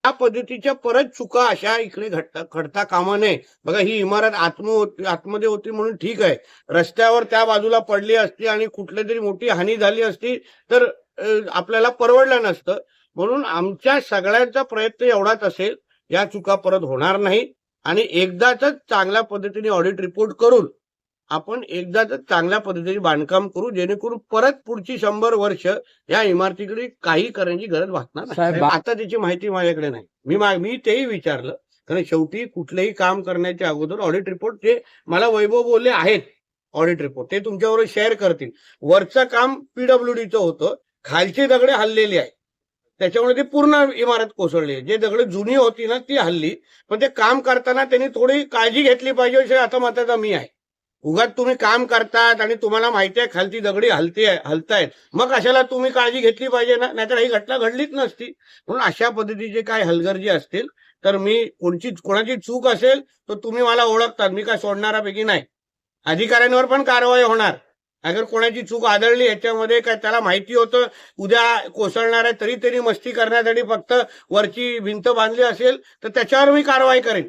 त्या पद्धतीच्या परत चुका अशा इकडे घडता कामा नये. बघा, ही इमारत आतमध्ये होती म्हणून ठीक आहे. रस्त्यावर त्या बाजूला पडली असती आणि कुठली तरी मोठी हानी झाली असती तर आपल्याला परवडलं नसतं. म्हणून आमच्या सगळ्यांचा प्रयत्न एवढाच असेल, या चुका परत होणार नाही आणि एकदाच चांगल्या पद्धतीने ऑडिट रिपोर्ट करून आपण एकदाच चांगल्या पद्धतीने बांधकाम करू, जेणेकरून परत पुढची 100 वर्ष या इमारतीकडे काही करण्याची गरज भासणार नाही. आता त्याची माहिती माझ्याकडे नाही. मी तेही विचारलं, कारण शेवटी कुठलंही काम करण्याच्या अगोदर ऑडिट रिपोर्ट जे मला वैभव बोलले आहेत, ऑडिट रिपोर्ट ते तुमच्याबरोबर शेअर करतील. वरचं काम पीडब्ल्यूडीचं होतं, खालची दगडे हल्लेली आहे, त्याच्यामुळे ती पूर्ण इमारत कोसळली. जे दगड जुनी होती ना ती हल्ली, पण ते काम करताना त्यांनी थोडी काळजी घेतली पाहिजे असे आता मताचा मी आहे. उगाच तुम्ही काम करतात आणि तुम्हाला माहिती आहे खालची दगडी हलतायत, मग कशाला तुम्ही काळजी घेतली पाहिजे ना, नाहीतर ही घटना घडलीच नसती. म्हणून अशा पद्धतीचे काय हलगर्जी असतील तर मी कोणाची चूक असेल तर तुम्ही मला ओळखतात, मी काय सोडणारापैकी नाही. अधिकाऱ्यांवर पण कारवाई होणार. अगर कोणाची चूक आढळली याच्यामध्ये, काय त्याला माहिती होतं उद्या कोसळणार आहे तरी त्यांनी मस्ती करण्यासाठी फक्त वरची भिंत बांधली असेल तर त्याच्यावर मी कारवाई करेन.